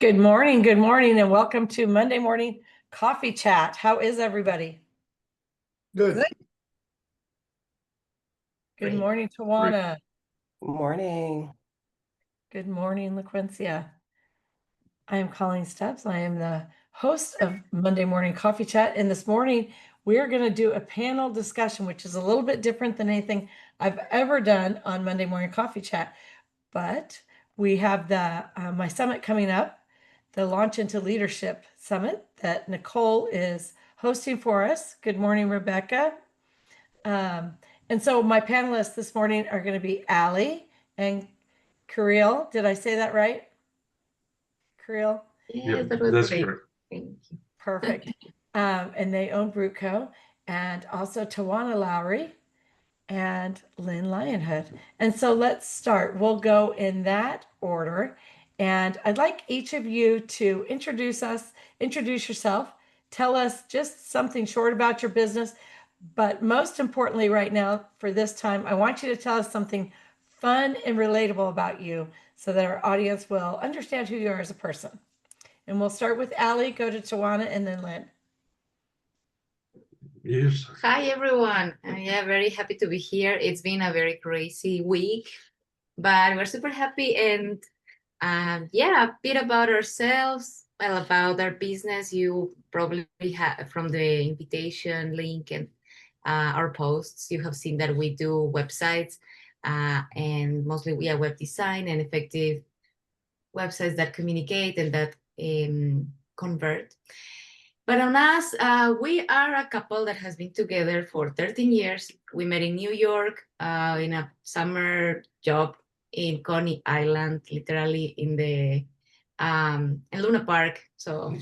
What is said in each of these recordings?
Good morning, and welcome to Monday Morning Coffee Chat. How is everybody? Good. Good Great. morning, Tawana. Morning. Good morning, LaQuincia. I am Coleen Stubbs. I am the host of Monday Morning Coffee Chat. And this morning, we're going to do a panel discussion, which is a little bit different than anything I've ever done on Monday Morning Coffee Chat. But we have the my summit coming up, the Launch into Leadership Summit that Nicole is hosting for us. Good morning, Rebecca. And so my panelists this morning are going to be Allie and Kirill. Did I say that right? Kirill? Yes, that was that's great. correct. Thank you. Perfect. And they own Brutko, and also Tawana Lowery and Lynn Lionhood. And so let's start. We'll go in that order. And I'd like each of you to introduce yourself, tell us just something short about your business. But most importantly, right now, for this time, I want you to tell us something fun and relatable about you so that our audience will understand who you are as a person. And we'll start with Allie, go to Tawana, and then Lynn. Yes. Hi, everyone. Yeah, very happy to be here. It's been a very crazy week, but we're super happy. And yeah, a bit about ourselves, well, about our business. You probably have from the invitation link and our posts, you have seen that we do websites and mostly we are web design and effective websites that communicate and that convert. But on us, we are a couple that has been together for 13 years. We met in New York in a summer job in Coney Island, literally in the in Luna Park. So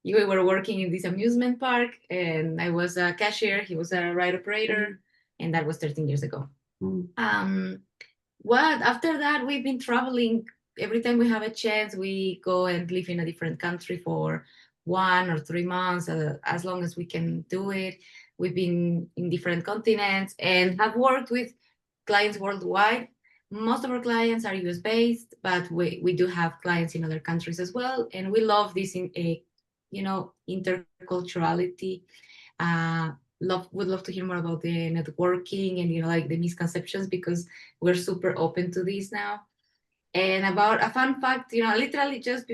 we were working in this amusement park, and I was a cashier. He was a ride operator, and that was 13 years ago. What after that, we've been traveling. Every time we have a chance, we go and live in a different country for 1 or 3 months, as long as we can do it. We've been in different continents and have worked with clients worldwide. Most of our clients are US based, but we do have clients in other countries as well. And we love this interculturality. Would love to hear more about the networking and like the misconceptions, because we're super open to this now. And about a fun fact, literally just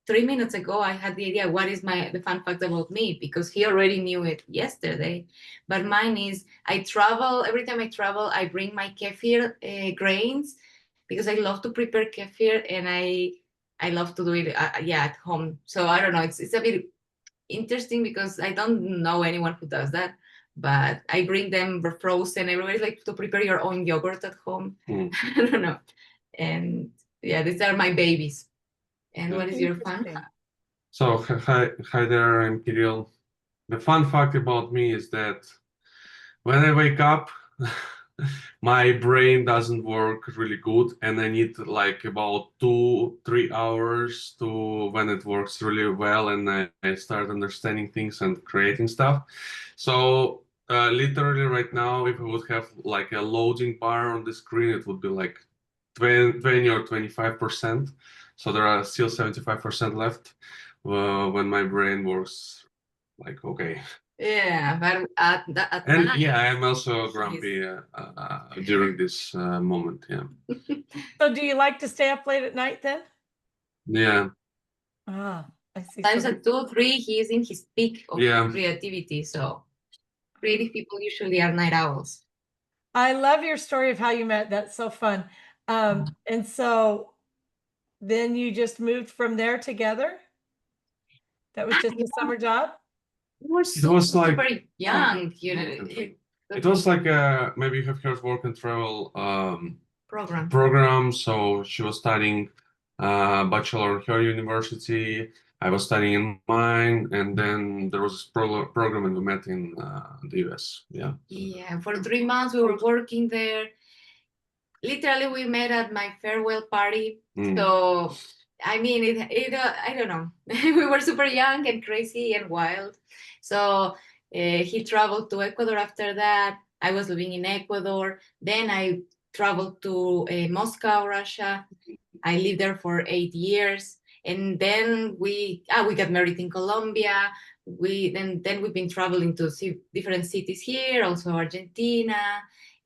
3 minutes ago, I had the idea, what is the fun fact about me? Because he already knew it yesterday. But mine is, every time I travel, I bring my kefir grains, because I love to prepare kefir, and I love to do it at home. So I don't know, it's a bit interesting because I don't know anyone who does that. But I bring them frozen. Everybody's like, to prepare your own yogurt at home. I don't know. And yeah, these are my babies. And what is your fun fact? So hi there, I'm Kirill. The fun fact about me is that when I wake up, my brain doesn't work really good, and I need like about 2-3 hours to when it works really well, and I start understanding things and creating stuff. So literally right now, if I would have like a loading bar on the screen, it would be like 20 or 25%. So there are still 75% left when my brain works like okay. Yeah, but at And night, yeah, I'm also grumpy during this moment. Yeah. So do you like to stay up late at night then? Yeah. Ah, I see. Times at 2, 3, he is in his peak of Yeah. creativity. So creative people usually are night owls. I love your story of how you met. That's so fun. And so then you just moved from there together? That was just a summer job? It was like super young, It was like maybe you have heard work and travel program. So she was studying bachelor in her university. I was studying in mine, and then there was this program, and we met in the US. Yeah. Yeah, for 3 months we were working there. Literally, we met at my farewell party. So, I mean, I don't know. We were super young and crazy and wild. So he traveled to Ecuador after that. I was living in Ecuador. Then I traveled to Moscow, Russia. I lived there for 8 years. And then we got married in Colombia. Then we've been traveling to see different cities here, also Argentina,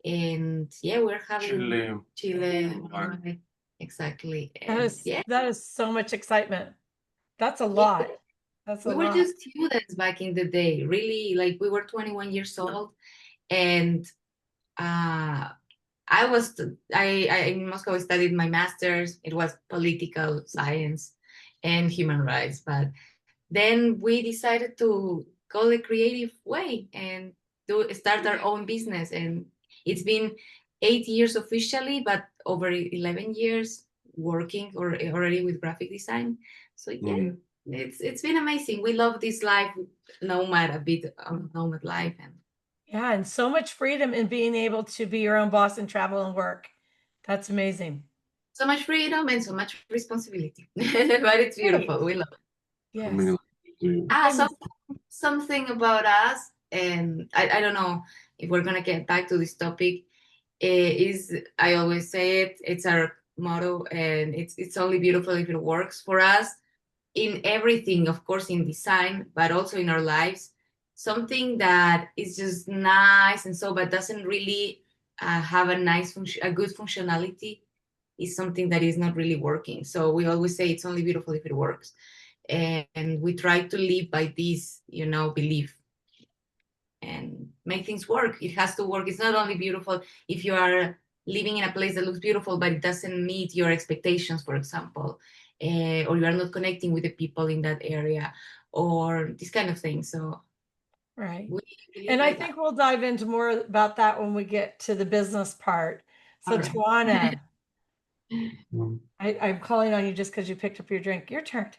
and yeah, we're having Chile. Right, exactly. And yeah, That is so much excitement. That's a yeah, lot. That's a we were lot. just students back in the day. Really, like we were 21 years old, and uh, I in Moscow studied my master's. It was political science and human rights, but then we decided to go the creative way and start our own business. And it's been 8 years officially, but over 11 years working or already with graphic design. So yeah, it's been amazing. We love this life, nomad, a bit of nomad life, and Yeah, and so much freedom in being able to be your own boss and travel and work. That's amazing. so much freedom and so much responsibility. But it's Great. beautiful. We love it. How many Yes. lives do you? So something about us, and I don't know if we're gonna get back to this topic. Is I always say it's our motto, and it's only beautiful if it works for us in everything, of course, in design, but also in our lives. Something that is just nice and so, but doesn't really have a good functionality is something that is not really working. So we always say it's only beautiful if it works, and we try to live by this, belief and make things work. It has to work. It's not only beautiful if you are living in a place that looks beautiful, but it doesn't meet your expectations, for example, or you are not connecting with the people in that area, or this kind of thing. So Right. we believe And by I that. think we'll dive into more about that when we get to the business part. So, All right. Tawana, Mm. I'm calling on you just because you picked up your drink. Your turn.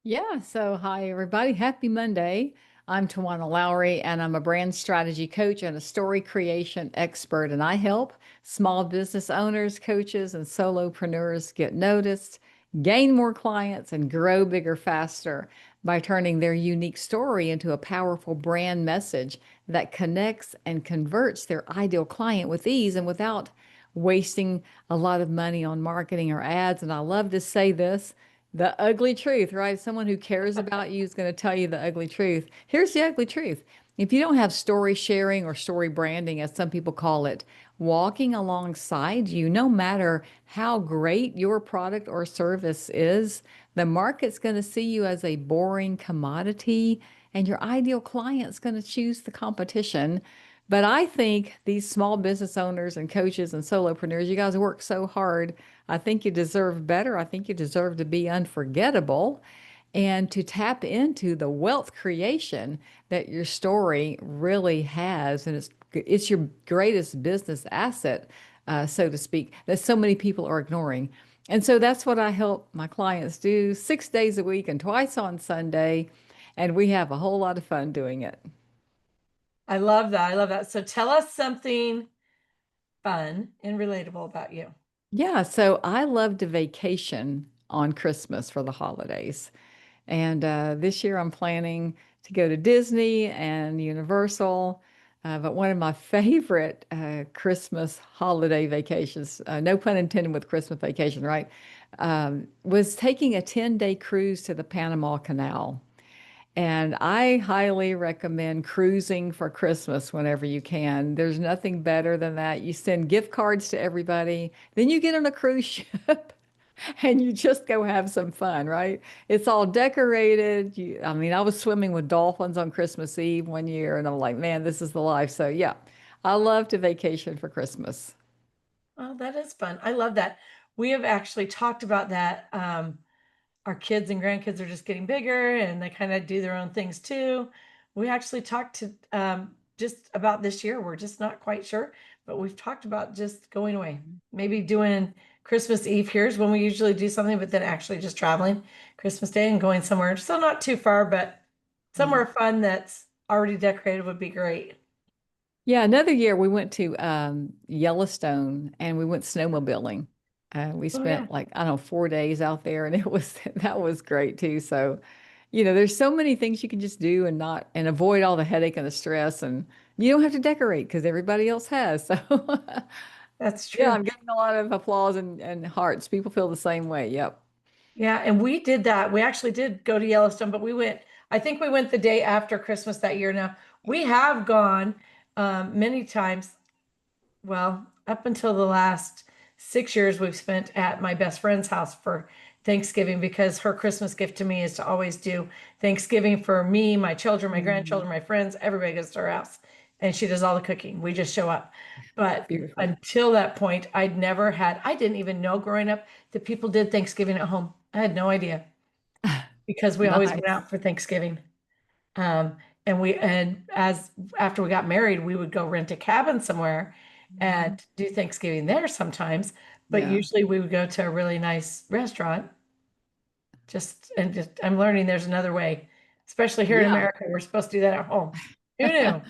Yeah, so hi everybody. Happy Monday. I'm Tawana Lowery and I'm a brand strategy coach and a story creation expert. And I help small business owners, coaches, and solopreneurs get noticed, gain more clients, and grow bigger faster by turning their unique story into a powerful brand message that connects and converts their ideal client with ease and without wasting a lot of money on marketing or ads. And I love to say this, the ugly truth, right? Someone who cares about you is going to tell you the ugly truth. Here's the ugly truth. If you don't have story sharing or story branding, as some people call it, walking alongside you, no matter how great your product or service is, the market's going to see you as a boring commodity, and your ideal client's going to choose the competition. But I think these small business owners and coaches and solopreneurs, you guys work so hard. I think you deserve better. I think you deserve to be unforgettable and to tap into the wealth creation that your story really has. And it's your greatest business asset, so to speak, that so many people are ignoring. And so that's what I help my clients do 6 days a week and twice on Sunday. And we have a whole lot of fun doing it. I love that. I love that. So, tell us something fun and relatable about you. Yeah, so I love to vacation on Christmas for the holidays. And this year I'm planning to go to Disney and Universal. But one of my favorite Christmas holiday vacations, no pun intended with Christmas vacation, right? Was taking a 10-day cruise to the Panama Canal. And I highly recommend cruising for Christmas whenever you can. There's nothing better than that. You send gift cards to everybody, then you get on a cruise ship and you just go have some fun, right? It's all decorated. I mean, I was swimming with dolphins on Christmas Eve one year, and I'm like, man, this is the life. So, yeah, I love to vacation for Christmas. Oh, that is fun. I love that. We have actually talked about that. Our kids and grandkids are just getting bigger and they kind of do their own things too. We actually talked to just about this year. We're just not quite sure, but we've talked about just going away, maybe doing Christmas Eve. Here's when we usually do something, but then actually just traveling Christmas Day and going somewhere. So not too far, but somewhere fun that's already decorated would be great. Yeah, another year we went to Yellowstone and we went snowmobiling. We Oh yeah. spent like, I don't know, 4 days out there and it was that was great too. So, there's so many things you can just do and not and avoid all the headache and the stress, and you don't have to decorate because everybody else has. So That's yeah, true. I'm getting a lot of applause and hearts. People feel the same way. Yep. Yeah, and we did that. We actually did go to Yellowstone, but I think we went the day after Christmas that year. Now, we have gone many times. Well, up until the last 6 years, we've spent at my best friend's house for Thanksgiving because her Christmas gift to me is to always do Thanksgiving for me, my children, my grandchildren, my friends. Everybody goes to her house and she does all the cooking. We just show up. But Beautiful. until that point, I didn't even know growing up that people did Thanksgiving at home. I had no idea because we always went Nice. out for Thanksgiving. Um, after we got married, we would go rent a cabin somewhere and do Thanksgiving there sometimes, but Yeah. usually we would go to a really nice restaurant. I'm learning there's another way, especially here in Yeah. America, we're supposed to do that at home. Who knew?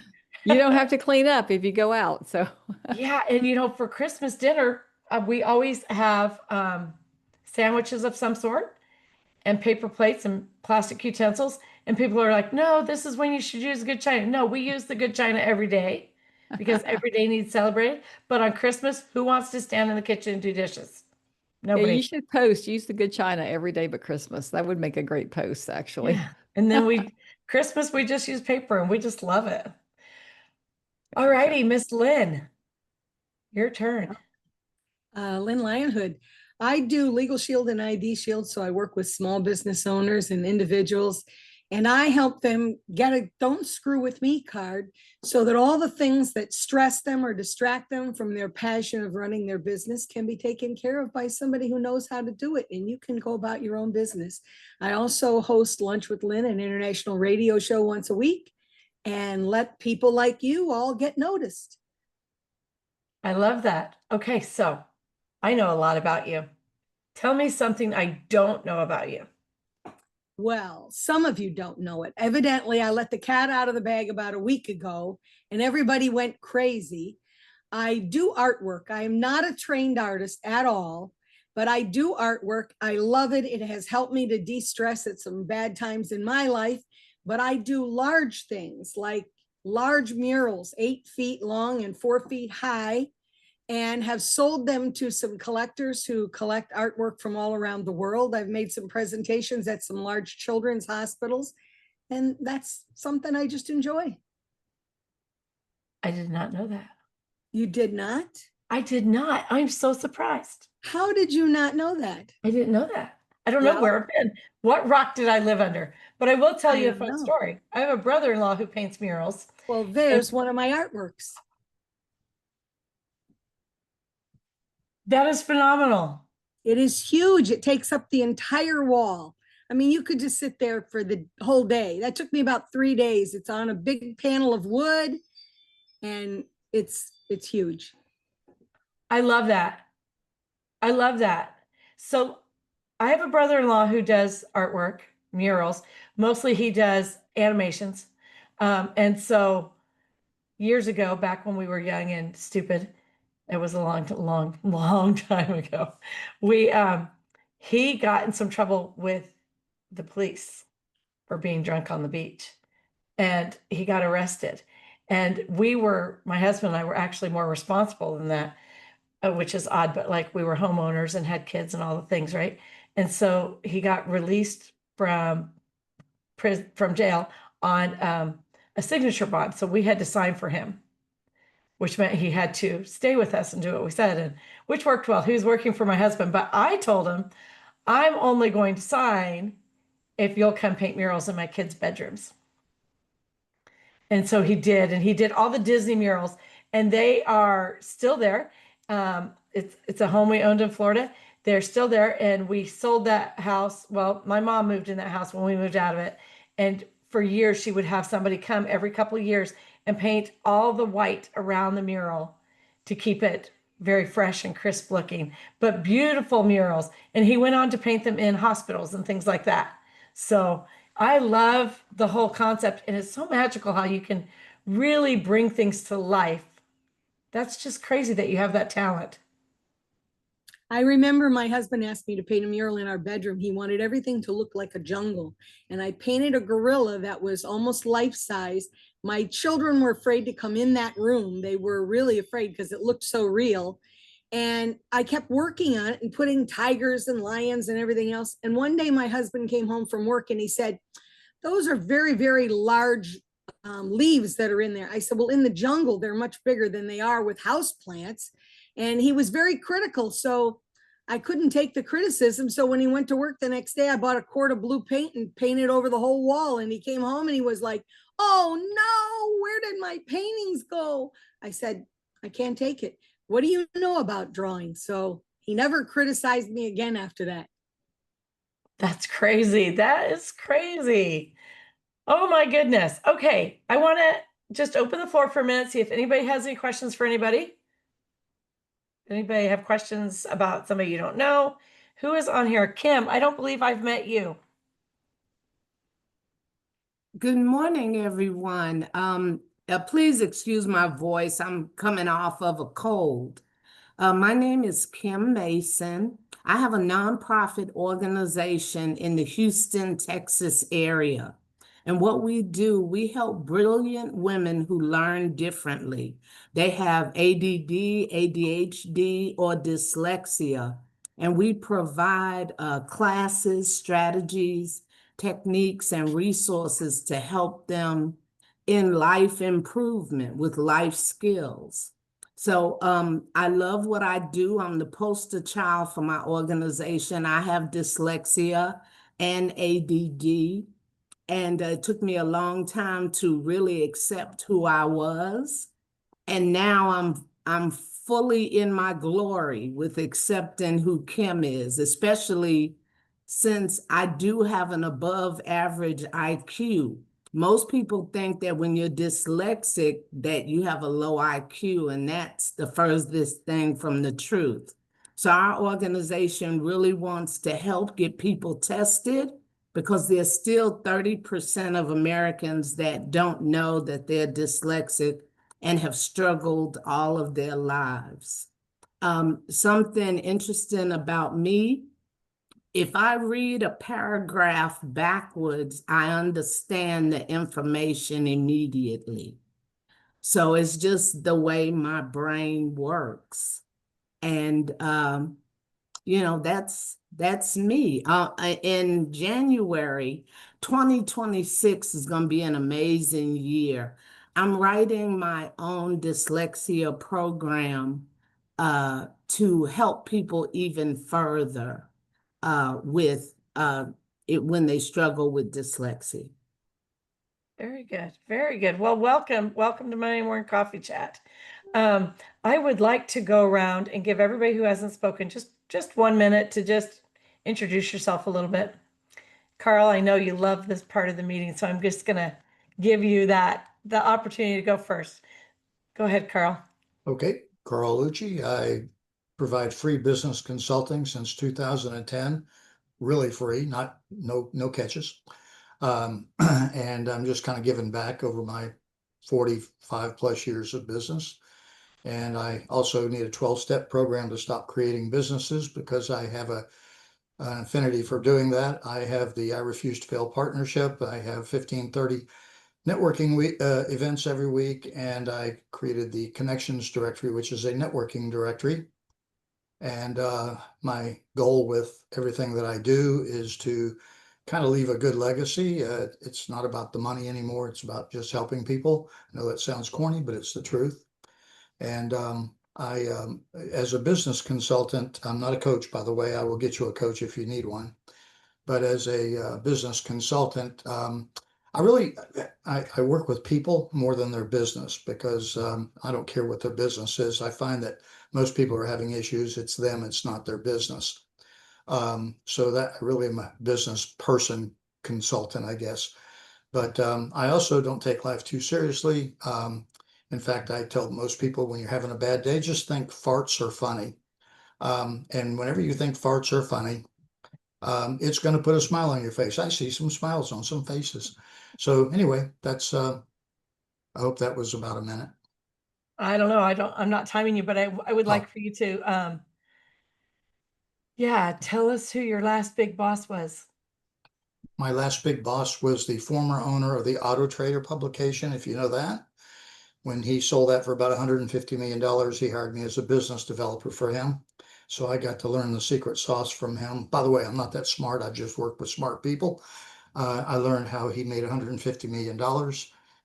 You don't have to clean up if you go out. So Yeah, and for Christmas dinner, we always have sandwiches of some sort and paper plates and plastic utensils. And people are like, no, this is when you should use good china. No, we use the good china every day because every day needs celebrated. But on Christmas, who wants to stand in the kitchen and do dishes? yeah, you Nobody. should post, use the good china every day but Christmas. That would make a great post, actually. Yeah. And then Christmas, we just use paper and we just love it. All righty, Miss Lynn, your turn. Lynn Lionhood. I do Legal Shield and ID Shield, so I work with small business owners and individuals, and I help them get a "don't screw with me" card so that all the things that stress them or distract them from their passion of running their business can be taken care of by somebody who knows how to do it, and you can go about your own business. I also host Lunch with Lynn, an international radio show once a week, and let people like you all get noticed. I love that. Okay, so I know a lot about you. Tell me something I don't know about you. Well, some of you don't know it. Evidently, I let the cat out of the bag about a week ago and everybody went crazy. I do artwork. I am not a trained artist at all, but I do artwork. I love it. It has helped me to de-stress at some bad times in my life, but I do large things like large murals, 8 feet long and 4 feet high, and have sold them to some collectors who collect artwork from all around the world. I've made some presentations at some large children's hospitals, and that's something I just enjoy. I did not know that. You did not? I did not. I'm so surprised. How did you not know that? I didn't know that. I don't know Well- where I've been. What rock did I live under? But I will tell I you a don't fun know. story. I have a brother-in-law who paints murals. Well, there's one of my artworks. That is phenomenal. It is huge. It takes up the entire wall. I mean, you could just sit there for the whole day. That took me about 3 days. It's on a big panel of wood, and it's huge. I love that. I love that. So I have a brother-in-law who does artwork, murals. Mostly he does animations. And so years ago, back when we were young and stupid, it was a long time ago. He got in some trouble with the police for being drunk on the beach, and he got arrested. And my husband and I were actually more responsible than that, which is odd, but like we were homeowners and had kids and all the things, right? And so he got released from jail on a signature bond. So we had to sign for him, which meant he had to stay with us and do what we said, and which worked well. He was working for my husband, but I told him, I'm only going to sign if you'll come paint murals in my kids' bedrooms. And so he did, and he did all the Disney murals, and they are still there. It's a home we owned in Florida. They're still there, and we sold that house. Well, my mom moved in that house when we moved out of it, and for years she would have somebody come every couple of years and paint all the white around the mural to keep it very fresh and crisp looking, but beautiful murals. And he went on to paint them in hospitals and things like that. So I love the whole concept, and it's so magical how you can really bring things to life. That's just crazy that you have that talent. I remember my husband asked me to paint a mural in our bedroom. He wanted everything to look like a jungle. And I painted a gorilla that was almost life-size. My children were afraid to come in that room. They were really afraid because it looked so real. And I kept working on it and putting tigers and lions and everything else. And one day my husband came home from work and he said, those are very, very large leaves that are in there. I said, well, in the jungle, they're much bigger than they are with house plants. And he was very critical. So I couldn't take the criticism. So when he went to work the next day, I bought a quart of blue paint and painted over the whole wall. And he came home and he was like, oh no, where did my paintings go? I said, I can't take it. What do you know about drawing? So he never criticized me again after that. That's crazy. That is crazy. Oh my goodness. Okay. I want to just open the floor for a minute, see if anybody has any questions for anybody. Anybody have questions about somebody you don't know? Who is on here? Kim, I don't believe I've met you. Good morning, everyone. Please excuse my voice. I'm coming off of a cold. My name is Kim Mason. I have a nonprofit organization in the Houston, Texas area. And what we do, we help brilliant women who learn differently. They have ADD, ADHD, or dyslexia. And we provide classes, strategies, techniques, and resources to help them in life improvement with life skills. So I love what I do. I'm the poster child for my organization. I have dyslexia and ADD, and it took me a long time to really accept who I was. And now I'm fully in my glory with accepting who Kim is, especially since I do have an above average IQ. Most people think that when you're dyslexic that you have a low IQ, and that's the furthest thing from the truth. So our organization really wants to help get people tested, because there's still 30% of Americans that don't know that they're dyslexic and have struggled all of their lives. Something interesting about me, if I read a paragraph backwards, I understand the information immediately. So it's just the way my brain works. And, you know, that's me. In January, 2026 is going to be an amazing year. I'm writing my own dyslexia program to help people even further with it when they struggle with dyslexia. Very good. Very good. Well, welcome. Welcome to Monday Morning Coffee Chat. I would like to go around and give everybody who hasn't spoken just 1 minute to just introduce yourself a little bit. Carl, I know you love this part of the meeting, so I'm just going to give you the opportunity to go first. Go ahead, Carl. Okay, Carl Lucci. I provide free business consulting since 2010, really free, no catches. And I'm just kind of giving back over my 45 plus years of business. And I also need a 12-step program to stop creating businesses, because I have an affinity for doing that. I have the I Refuse to Fail partnership. I have 1530 networking events every week, and I created the Connections Directory, which is a networking directory. And my goal with everything that I do is to kind of leave a good legacy. It's not about the money anymore. It's about just helping people. I know that sounds corny, but it's the truth. And as a business consultant, I'm not a coach, by the way. I will get you a coach if you need one. But as a business consultant, I work with people more than their business, because I don't care what their business is. I find that most people are having issues. It's them, it's not their business. So that I really am a business person consultant, I guess. But I also don't take life too seriously. In fact, I tell most people, when you're having a bad day, just think farts are funny. And whenever you think farts are funny, it's going to put a smile on your face. I see some smiles on some faces. So anyway, that's I hope that was about a minute. I don't know. I'm not timing you, but I would like for you to tell us who your last big boss was. My last big boss was the former owner of the Auto Trader publication, if you know that. When he sold that for about $150 million, he hired me as a business developer for him. So I got to learn the secret sauce from him. By the way, I'm not that smart. I just work with smart people. I learned how he made $150 million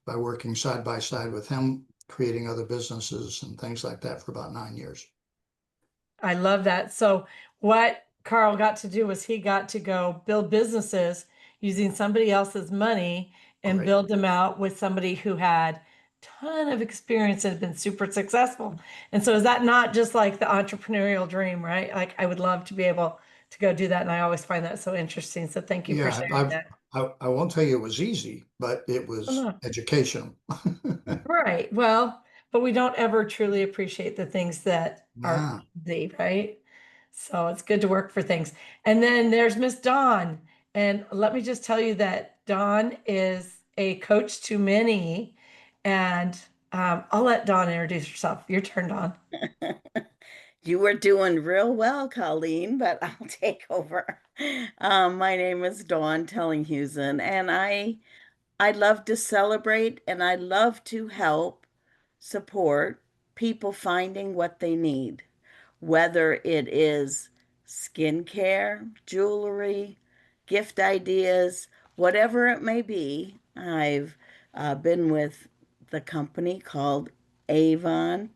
by working side by side with him, creating other businesses and things like that for about 9 years. I love that. So what Carl got to do was he got to go build businesses using somebody else's money and Right. build them out with somebody who had ton of experience and had been super successful. And so is that not just like the entrepreneurial dream, right? Like I would love to be able to go do that. And I always find that so interesting. So thank you for Yeah, sharing that. I won't tell you it was easy, but it was no. educational. Right. Well, but we don't ever truly appreciate the things that Yeah. are easy, right? So it's good to work for things. And then there's Miss Dawn. And let me just tell you that Dawn is a coach to many. And I'll let Dawn introduce herself. Your turn, Dawn. You were doing real well, Colleen, but I'll take over. My name is Dawn Tellinghusen, and I love to celebrate and I love to help support people finding what they need, whether it is skincare, jewelry, gift ideas, whatever it may be. I've been with the company called Avon,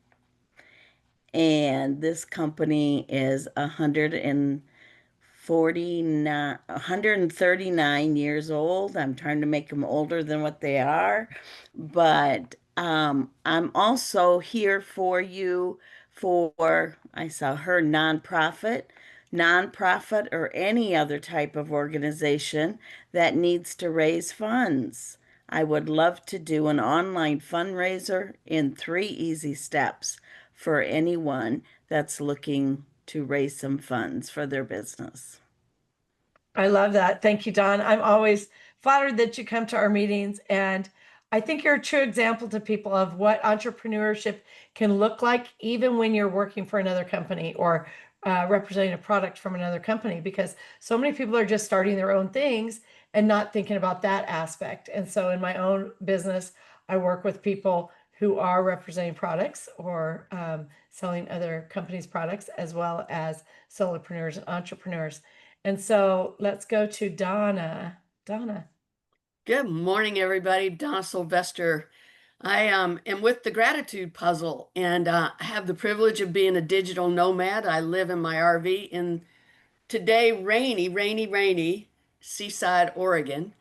and this company is 139 years old. I'm trying to make them older than what they are, but I'm also here for you for, I saw her nonprofit or any other type of organization that needs to raise funds. I would love to do an online fundraiser in 3 easy steps for anyone that's looking to raise some funds for their business. I love that. Thank you, Dawn. I'm always flattered that you come to our meetings. And I think you're a true example to people of what entrepreneurship can look like, even when you're working for another company or representing a product from another company, because so many people are just starting their own things and not thinking about that aspect. And so in my own business, I work with people who are representing products or selling other companies' products, as well as solopreneurs and entrepreneurs. And so let's go to Donna. Donna. Good morning, everybody. Donna Sylvester. I am with the Gratitude Puzzle, and I have the privilege of being a digital nomad. I live in my RV in today rainy Seaside, Oregon.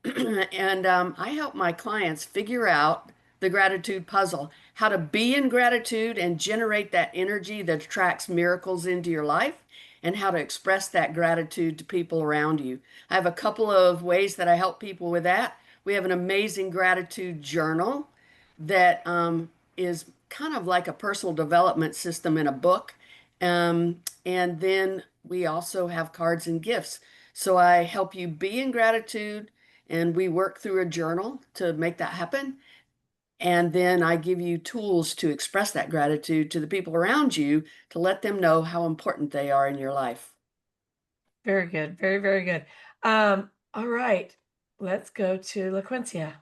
And I help my clients figure out the gratitude puzzle, how to be in gratitude and generate that energy that attracts miracles into your life, and how to express that gratitude to people around you. I have a couple of ways that I help people with that. We have an amazing gratitude journal that is kind of like a personal development system in a book. And then we also have cards and gifts. So I help you be in gratitude, and we work through a journal to make that happen. And then I give you tools to express that gratitude to the people around you to let them know how important they are in your life. Very good. Very, very good. All right. Let's go to LaQuincia.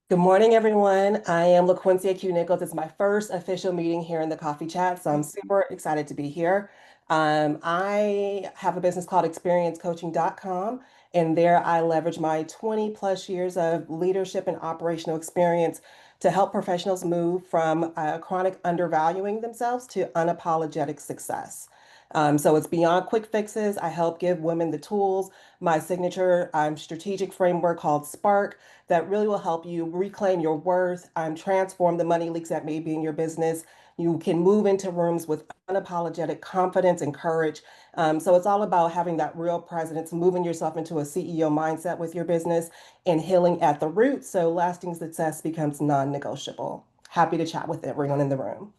Good morning, everyone. I am LaQuincia Q. Nichols. It's my first official meeting here in the Coffee Chat, so I'm super excited to be here. I have a business called experiencecoaching.com, and there I leverage my 20 plus years of leadership and operational experience to help professionals move from chronic undervaluing themselves to unapologetic success. So it's beyond quick fixes. I help give women the tools, my signature strategic framework called Spark that really will help you reclaim your worth, transform the money leaks that may be in your business. You can move into rooms with unapologetic confidence and courage. So it's all about having that real presence, moving yourself into a CEO mindset with your business and healing at the root so lasting success becomes non-negotiable. Happy to chat with everyone in the room.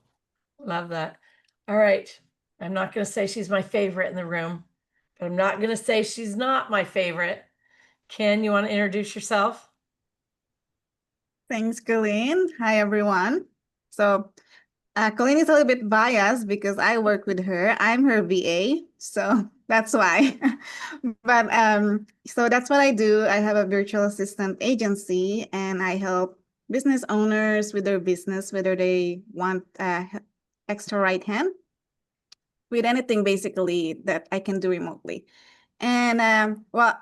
Love that. All right. I'm not going to say she's my favorite in the room, but I'm not going to say she's not my favorite. Ken, you want to introduce yourself? Thanks, Coleen. Hi, everyone. So Coleen is a little bit biased because I work with her. I'm her VA, so that's why. But so that's what I do. I have a virtual assistant agency, and I help business owners with their business, whether they want extra right hand with anything basically that I can do remotely. And well,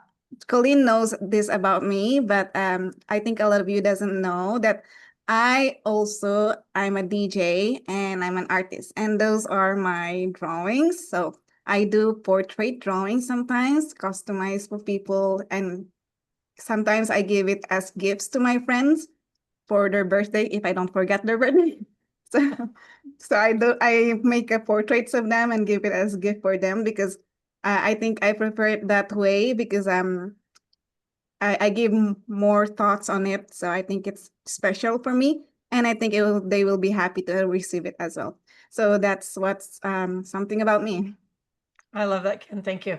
Colleen knows this about me, but I think a lot of you doesn't know that I'm a DJ and I'm an artist, and those are my drawings. So I do portrait drawings sometimes, customized for people, and sometimes I give it as gifts to my friends for their birthday if I don't forget their birthday. So, I make portraits of them and give it as gift for them because I think I prefer it that way because I give more thoughts on it. So I think it's special for me, and I think they will be happy to receive it as well. So that's what's something about me. I love that, Ken. Thank you.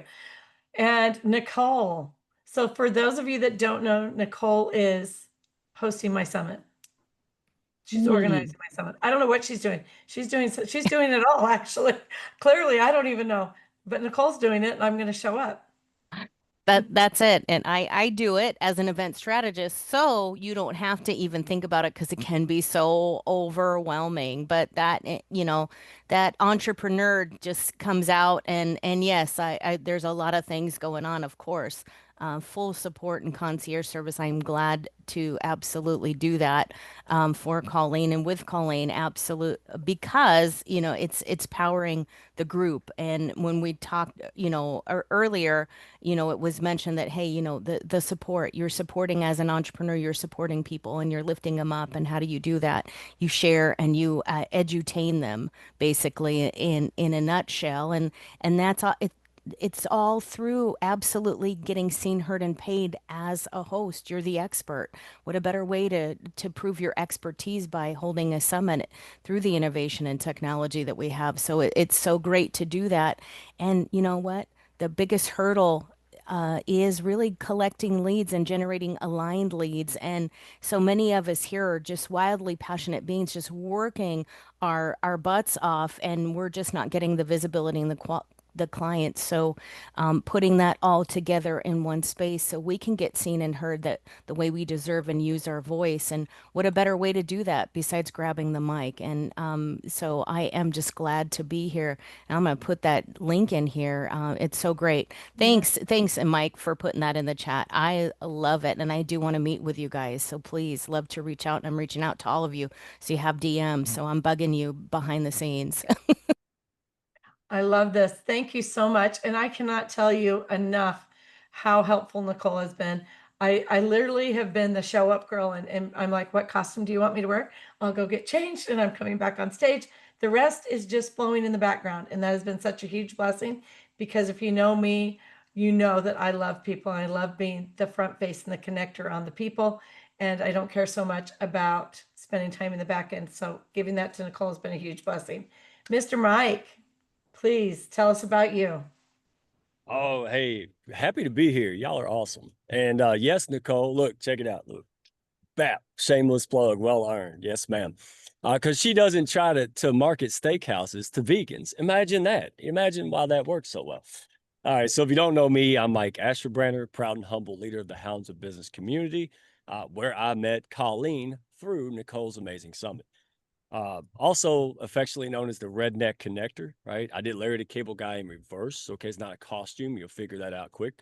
And Nicole. So for those of you that don't know, Nicole is hosting my summit. She's organizing my summit. I don't know what she's doing. She's doing it all, actually. Clearly, I don't even know. But Nicole's doing it, and I'm going to show up. That's it. And I do it as an event strategist, so you don't have to even think about it because it can be so overwhelming. But that, that entrepreneur just comes out and yes, there's a lot of things going on, of course. Full support and concierge service. I'm glad to absolutely do that for Coleen and with Coleen, absolute because it's powering the group. And when we talked, earlier, it was mentioned that hey, the support you're supporting as an entrepreneur, you're supporting people and you're lifting them up. And how do you do that? You share and you edutain them, basically in a nutshell. And that's all. It's all through absolutely getting seen, heard, and paid as a host. You're the expert. What a better way to prove your expertise by holding a summit through the innovation and technology that we have. So it's so great to do that. And you know what? The biggest hurdle is really collecting leads and generating aligned leads. And so many of us here are just wildly passionate beings, just working our butts off, and we're just not getting the visibility and the clients. So putting that all together in one space so we can get seen and heard that the way we deserve and use our voice. And what a better way to do that besides grabbing the mic. And so I am just glad to be here. And I'm going to put that link in here. It's so great. Thanks, and Mike, for putting that in the chat. I love it. And I do want to meet with you guys. So please, love to reach out. And I'm reaching out to all of you. So you have DMs. So I'm bugging you behind the scenes. I love this. Thank you so much. And I cannot tell you enough how helpful Nicole has been. I literally have been the show up girl, and I'm like, what costume do you want me to wear? I'll go get changed and I'm coming back on stage. The rest is just flowing in the background. And that has been such a huge blessing because if you know me, you know that I love people. I love being the front face and the connector on the people. And I don't care so much about spending time in the back end. So giving that to Nicole has been a huge blessing. Mr. Mike, please tell us about you. Oh, hey, happy to be here. Y'all are awesome. And yes, Nicole, look, check it out. Look, BAP, shameless plug, well earned. Yes, ma'am. Because she doesn't try to market steakhouses to vegans. Imagine that. Imagine why that works so well. All right, so if you don't know me, I'm Mike Asherbrander, proud and humble leader of the Hounds of Business community, where I met Coleen through Nicole's amazing summit. Also affectionately known as the Redneck Connector, right? I did Larry the Cable Guy in reverse. Okay, it's not a costume. You'll figure that out quick.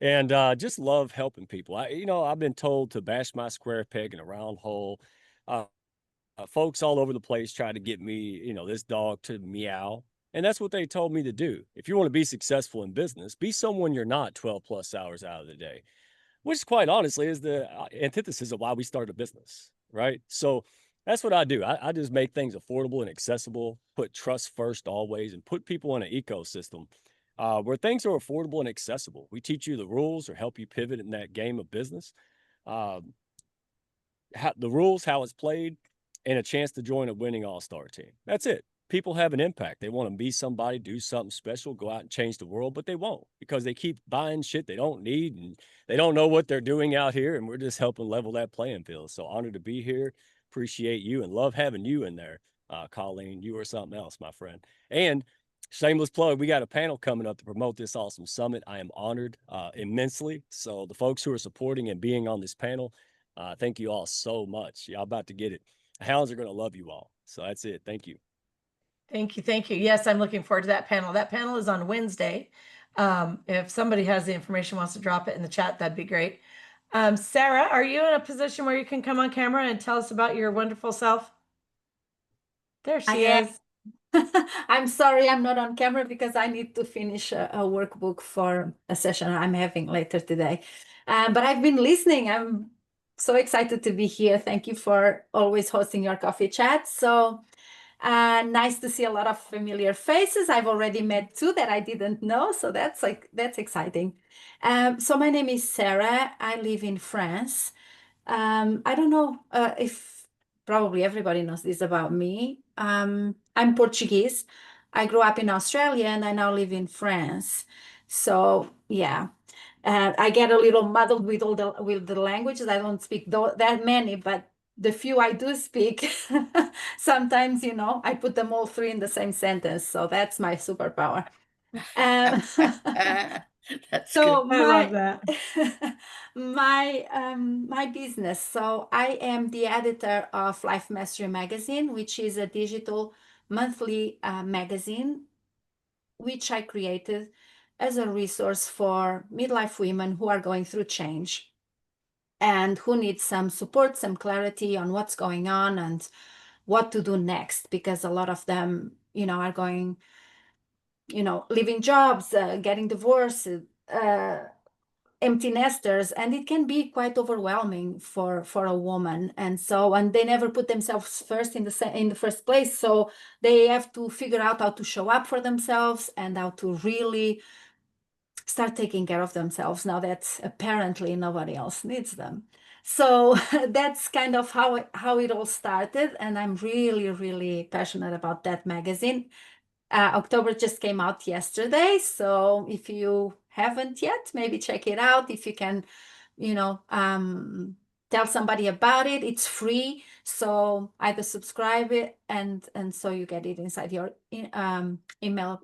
And just love helping people. I've been told to bash my square peg in a round hole. Folks all over the place try to get me, this dog to meow. And that's what they told me to do. If you want to be successful in business, be someone you're not 12 plus hours out of the day, which quite honestly is the antithesis of why we started a business, right? So that's what I do. I just make things affordable and accessible, put trust first always, and put people in an ecosystem where things are affordable and accessible. We teach you the rules or help you pivot in that game of business. The rules, how it's played, and a chance to join a winning all-star team. That's it. People have an impact. They want to be somebody, do something special, go out and change the world, but they won't because they keep buying shit they don't need and they don't know what they're doing out here. And we're just helping level that playing field. So honored to be here. Appreciate you and love having you in there, Coleen. You are something else, my friend. And shameless plug, we got a panel coming up to promote this awesome summit. I am honored immensely. So the folks who are supporting and being on this panel, Thank you all so much. Y'all about to get it. Hounds are going to love you all. So that's it. Thank you. Thank you. Thank you. Yes, I'm looking forward to that panel. That panel is on Wednesday. If somebody has the information, wants to drop it in the chat, that'd be great. Sarah, are you in a position where you can come on camera and tell us about your wonderful self? There she I am. is. I'm sorry I'm not on camera because I need to finish a workbook for a session I'm having later today. But I've been listening. I'm so excited to be here. Thank you for always hosting your coffee chat. So nice to see a lot of familiar faces. I've already met two that I didn't know. So that's exciting. So my name is Sarah. I live in France. I don't know if probably everybody knows this about me. I'm Portuguese. I grew up in Australia and I now live in France. So yeah, I get a little muddled with the languages. I don't speak that many, but the few I do speak, sometimes I put them all three in the same sentence. So that's my superpower. That's So good. I love that. my business. So I am the editor of Life Mastery Magazine, which is a digital monthly magazine, which I created as a resource for midlife women who are going through change and who need some support, some clarity on what's going on and what to do next, because a lot of them, are going, leaving jobs, getting divorced, empty nesters, and it can be quite overwhelming for a woman. And they never put themselves first in the first place, so they have to figure out how to show up for themselves and how to really start taking care of themselves now that apparently nobody else needs them. So that's kind of how it all started, and I'm really, really passionate about that magazine. October just came out yesterday, so if you haven't yet, maybe check it out. If you can, tell somebody about it. It's free, so either subscribe it and so you get it inside your email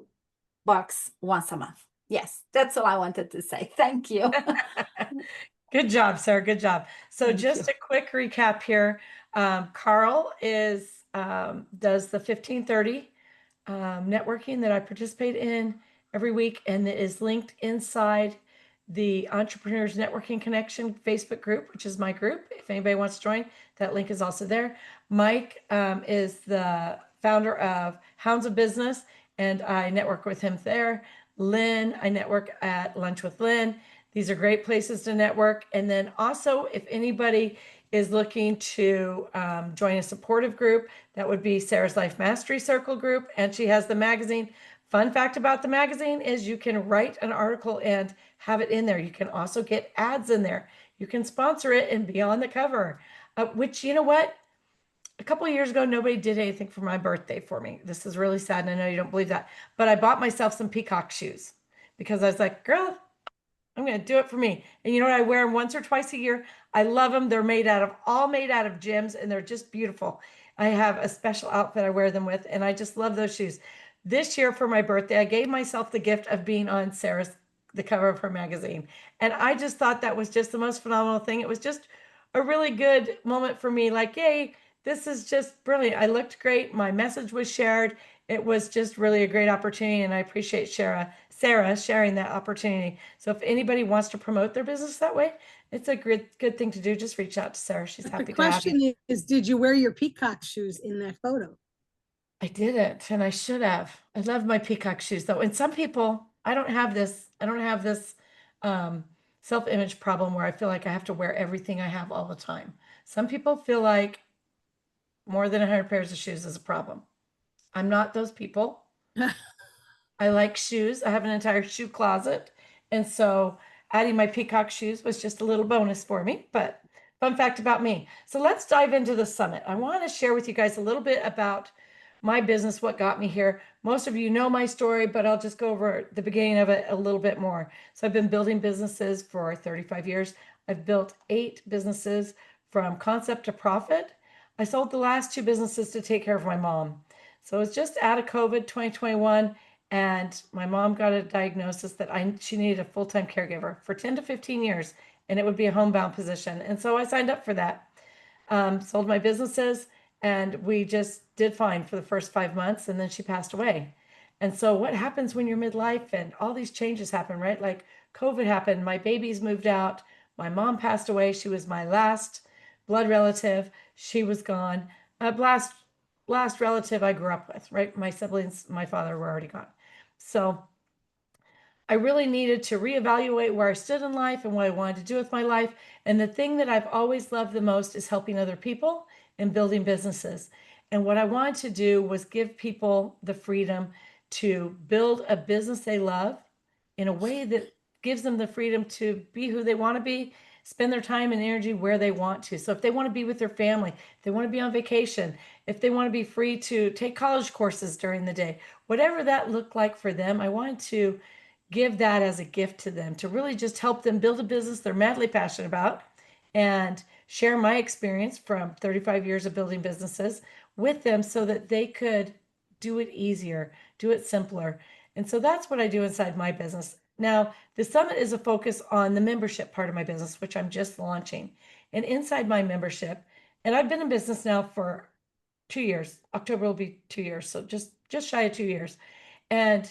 box once a month. Yes, that's all I wanted to say. Thank you. Good job, Sarah. Good job. So Thank just you. a quick recap here. Carl does the 1530 networking that I participate in every week, and it is linked inside the Entrepreneurs Networking Connection Facebook group, which is my group. If anybody wants to join, that link is also there. Mike is the founder of Hounds of Business, and I network with him there. Lynn, I network at Lunch with Lynn. These are great places to network. And then also, if anybody is looking to join a supportive group, that would be Sarah's Life Mastery Circle group, and she has the magazine. Fun fact about the magazine is you can write an article and have it in there. You can also get ads in there. You can sponsor it and be on the cover, which, you know what? A couple of years ago, nobody did anything for my birthday for me. This is really sad, and I know you don't believe that, but I bought myself some peacock shoes because I was like, girl, I'm going to do it for me. And you know what? I wear them once or twice a year. I love them. They're all made out of gems, and they're just beautiful. I have a special outfit I wear them with, and I just love those shoes. This year for my birthday, I gave myself the gift of being on the cover of her magazine. And I just thought that was just the most phenomenal thing. It was just a really good moment for me. Like, yay, this is just brilliant. I looked great. My message was shared. It was just really a great opportunity, and I appreciate Sarah sharing that opportunity. So if anybody wants to promote their business that way, it's a good thing to do. Just reach out to Sarah. She's happy The to have you. question is, did you wear your peacock shoes in that photo? I didn't, and I should have. I love my peacock shoes though. And some people, I don't have this self-image problem where I feel like I have to wear everything I have all the time. Some people feel like more than 100 pairs of shoes is a problem. I'm not those people. I like shoes. I have an entire shoe closet. And so adding my peacock shoes was just a little bonus for me, but fun fact about me. So let's dive into the summit. I want to share with you guys a little bit about my business, what got me here. Most of you know my story, but I'll just go over the beginning of it a little bit more. So I've been building businesses for 35 years. I've built 8 businesses from concept to profit. I sold the last 2 businesses to take care of my mom. So it was just out of COVID 2021. And my mom got a diagnosis that she needed a full-time caregiver for 10 to 15 years. and it would be a homebound position. And so I signed up for that. Sold my businesses, and we just did fine for the first 5 months, and then she passed away. And so what happens when you're midlife and all these changes happen, right? Like COVID happened, my babies moved out, my mom passed away. She was my last blood relative. She was gone. Last relative I grew up with, right? My siblings, my father were already gone. So I really needed to reevaluate where I stood in life and what I wanted to do with my life. And the thing that I've always loved the most is helping other people and building businesses. And what I wanted to do was give people the freedom to build a business they love in a way that gives them the freedom to be who they want to be, spend their time and energy where they want to. So if they want to be with their family, if they want to be on vacation, if they want to be free to take college courses during the day, whatever that looked like for them, I wanted to give that as a gift to them, to really just help them build a business they're madly passionate about, and share my experience from 35 years of building businesses with them so that they could do it easier, do it simpler. And so that's what I do inside my business. Now, the summit is a focus on the membership part of my business, which I'm just launching. And inside my membership, and I've been in business now for 2 years. October will be 2 years, so just shy of 2 years. And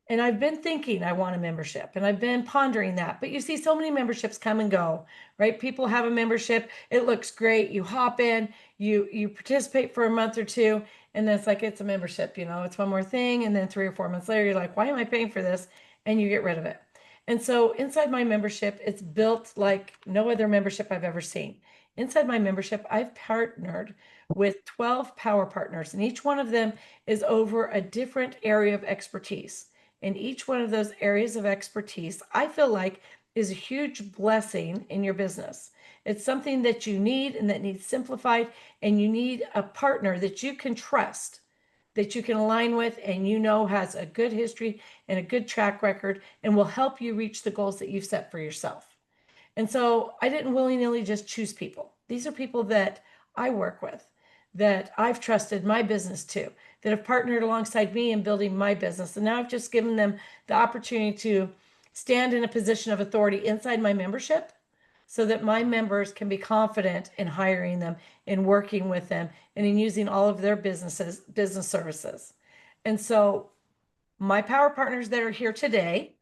I've been thinking I want a membership, and I've been pondering that. But you see so many memberships come and go, right? People have a membership. It looks great. You hop in, you participate for a month or two, and then it's like, it's a membership, it's one more thing. And then 3 or 4 months later, you're like, why am I paying for this? And you get rid of it. And so inside my membership, it's built like no other membership I've ever seen. Inside my membership, I've partnered with 12 power partners, and each one of them is over a different area of expertise. And each one of those areas of expertise, I feel like, is a huge blessing in your business. It's something that you need and that needs simplified, and you need a partner that you can trust, that you can align with, and has a good history and a good track record and will help you reach the goals that you've set for yourself. And so I didn't willy-nilly just choose people. These are people that I work with, that I've trusted my business to, that have partnered alongside me in building my business. And now I've just given them the opportunity to stand in a position of authority inside my membership so that my members can be confident in hiring them, in working with them, and in using all of their business services. And so my power partners that are here today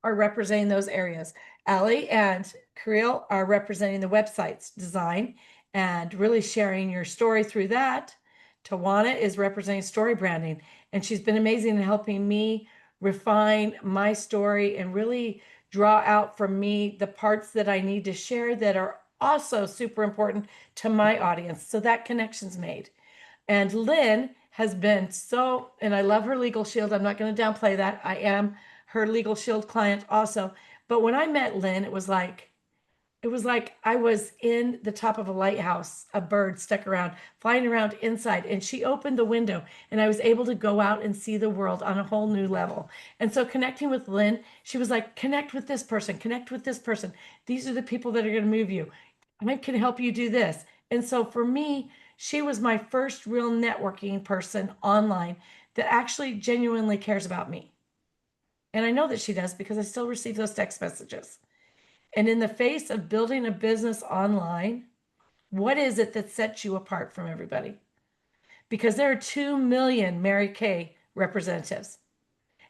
are representing those areas. Ali and Kirill are representing the website's design and really sharing your story through that. Tawana is representing story branding, and she's been amazing in helping me refine my story and really draw out from me the parts that I need to share that are also super important to my audience. So that connection's made. And Lynn has been and I love her Legal Shield. I'm not going to downplay that. I am her Legal Shield client also. But when I met Lynn, it was like I was in the top of a lighthouse, a bird stuck around, flying around inside, and she opened the window and I was able to go out and see the world on a whole new level. And so connecting with Lynn, she was like, connect with this person, connect with this person. These are the people that are going to move you. I can help you do this. And so for me, she was my first real networking person online that actually genuinely cares about me. And I know that she does because I still receive those text messages. And in the face of building a business online, what is it that sets you apart from everybody? Because there are 2 million Mary Kay representatives.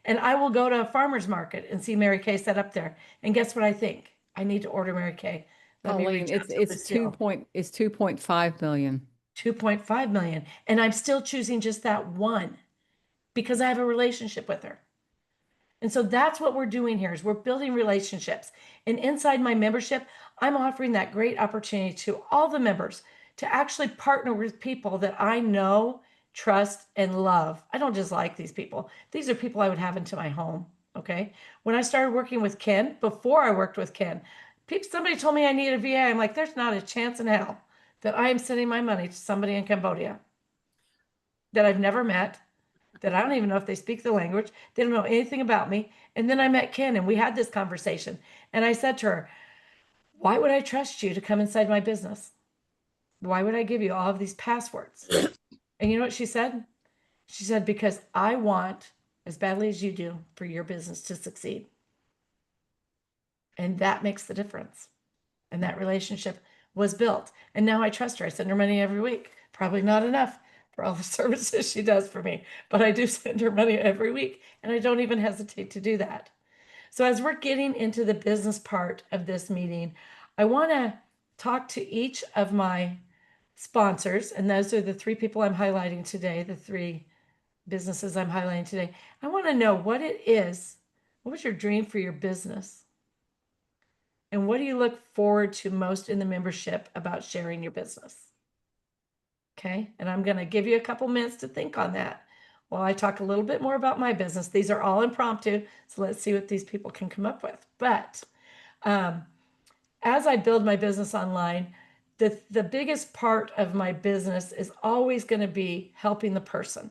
And I will go to a farmer's market and see Mary Kay set up there. And guess what I think? I need to order Mary Kay. Let me Coleen, reach out to it's Lucille. 2.5 million. 2.5 million. And I'm still choosing just that one because I have a relationship with her. And so that's what we're doing here is we're building relationships. And inside my membership, I'm offering that great opportunity to all the members to actually partner with people that I know, trust, and love. I don't just like these people. These are people I would have into my home. Okay. When I started working with Ken, before I worked with Ken, somebody told me I need a VA. I'm like, there's not a chance in hell that I am sending my money to somebody in Cambodia that I've never met, that I don't even know if they speak the language. They don't know anything about me. And then I met Ken and we had this conversation. And I said to her, why would I trust you to come inside my business? Why would I give you all of these passwords? And you know what she said? She said, because I want, as badly as you do, for your business to succeed. And that makes the difference. And that relationship was built. And now I trust her. I send her money every week. Probably not enough for all the services she does for me, but I do send her money every week, and I don't even hesitate to do that. So as we're getting into the business part of this meeting, I want to talk to each of my sponsors, and those are the three people I'm highlighting today, the three businesses I'm highlighting today. I want to know what it is. What was your dream for your business? And what do you look forward to most in the membership about sharing your business? Okay, and I'm going to give you a couple minutes to think on that while I talk a little bit more about my business. These are all impromptu, so let's see what these people can come up with. But as I build my business online, the biggest part of my business is always going to be helping the person.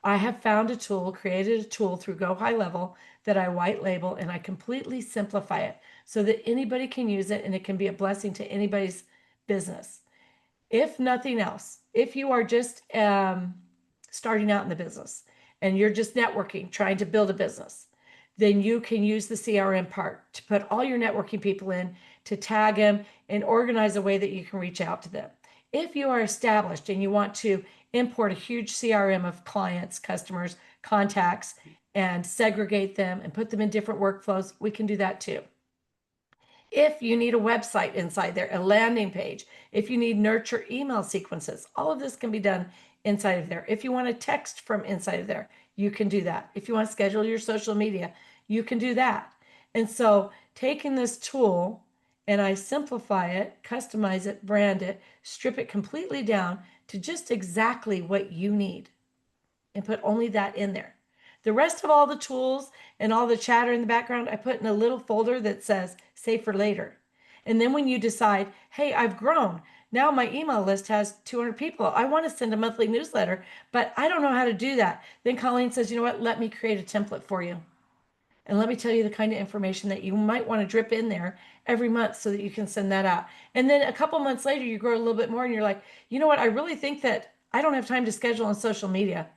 I have found a tool, created a tool through Go High Level that I white label, and I completely simplify it so that anybody can use it and it can be a blessing to anybody's business. If nothing else, if you are just starting out in the business and you're just networking, trying to build a business, then you can use the CRM part to put all your networking people in, to tag them and organize a way that you can reach out to them. If you are established and you want to import a huge CRM of clients, customers, contacts, and segregate them and put them in different workflows, we can do that too. If you need a website inside there, a landing page, if you need nurture email sequences, all of this can be done inside of there. If you want to text from inside of there, you can do that. If you want to schedule your social media, you can do that. And so taking this tool and I simplify it, customize it, brand it, strip it completely down to just exactly what you need and put only that in there. The rest of all the tools and all the chatter in the background, I put in a little folder that says save for later. And then when you decide, hey, I've grown. Now my email list has 200 people. I want to send a monthly newsletter, but I don't know how to do that. Then Coleen says, you know what? Let me create a template for you. And let me tell you the kind of information that you might want to drip in there every month so that you can send that out. And then a couple months later, you grow a little bit more and you're like, you know what? I really think that I don't have time to schedule on social media.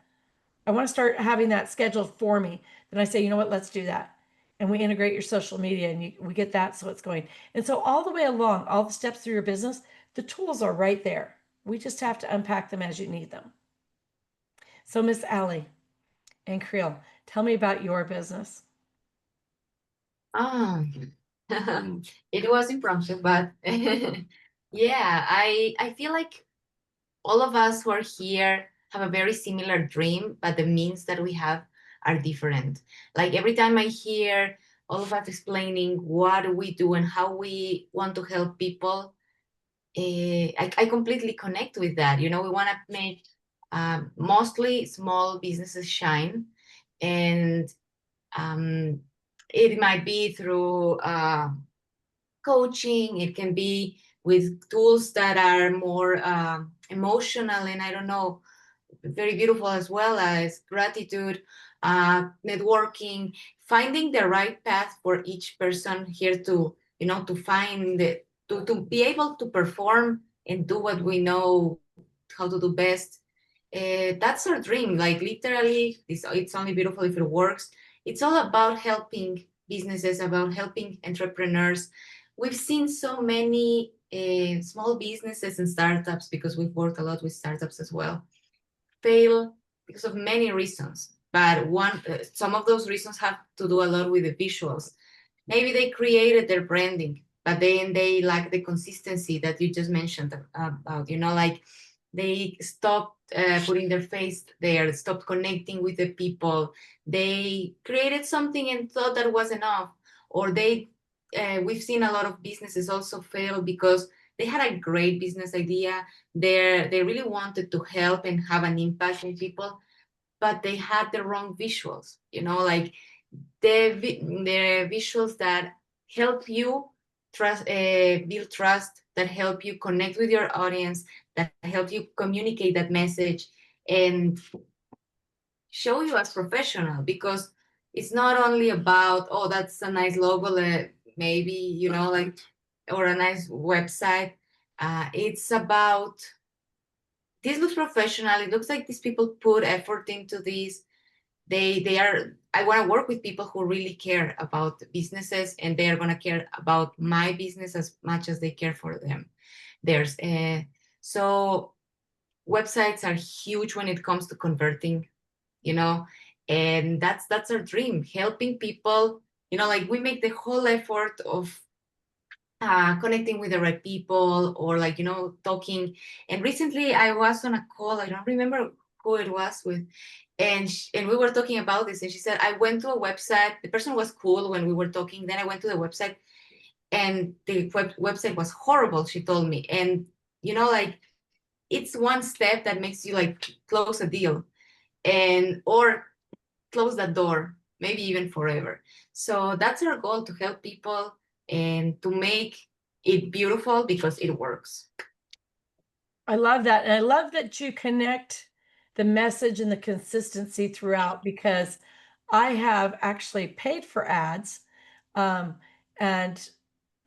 I want to start having that scheduled for me. Then I say, you know what, let's do that. And we integrate your social media and we get that so it's going. And so all the way along, all the steps through your business, the tools are right there. We just have to unpack them as you need them. So Miss Allie and Creel, tell me about your business. It was impromptu, but yeah, I feel like all of us who are here have a very similar dream, but the means that we have are different. Like every time I hear all of us explaining what we do and how we want to help people, I completely connect with that. You know, we want to make mostly small businesses shine, and it might be through coaching, it can be with tools that are more emotional and I don't know, very beautiful, as well as gratitude, networking, finding the right path for each person here to, you know, to find the, to be able to perform and do what we know how to do best. That's our dream. Like literally, it's only beautiful if it works. It's all about helping businesses, about helping entrepreneurs. We've seen so many small businesses and startups, because we've worked a lot with startups as well, fail because of many reasons. But some of those reasons have to do a lot with the visuals. Maybe they created their branding, but then they lack the consistency that you just mentioned about, you know, like they stopped putting their face there, stopped connecting with the people. They created something and thought that was enough. Or we've seen a lot of businesses also fail because they had a great business idea. They really wanted to help and have an impact on people, but they had the wrong visuals, you know, like the visuals that help you build trust, that help you connect with your audience, that help you communicate that message and show you as professional. Because it's not only about, oh, that's a nice logo, maybe, you know, like, or a nice website. It's about, this looks professional. It looks like these people put effort into this. They are I want to work with people who really care about businesses, and they are going to care about my business as much as they care for theirs. So websites are huge when it comes to converting, and that's our dream, helping people, like we make the whole effort of connecting with the right people, or talking. And recently I was on a call, I don't remember who it was with, and we were talking about this, and she said, I went to a website, the person was cool when we were talking, then I went to the website, and the website was horrible, she told me. And it's one step that makes you close a deal, or close that door, maybe even forever. So that's our goal, to help people and to make it beautiful because it works. I love that. And I love that you connect the message and the consistency throughout, because I have actually paid for ads and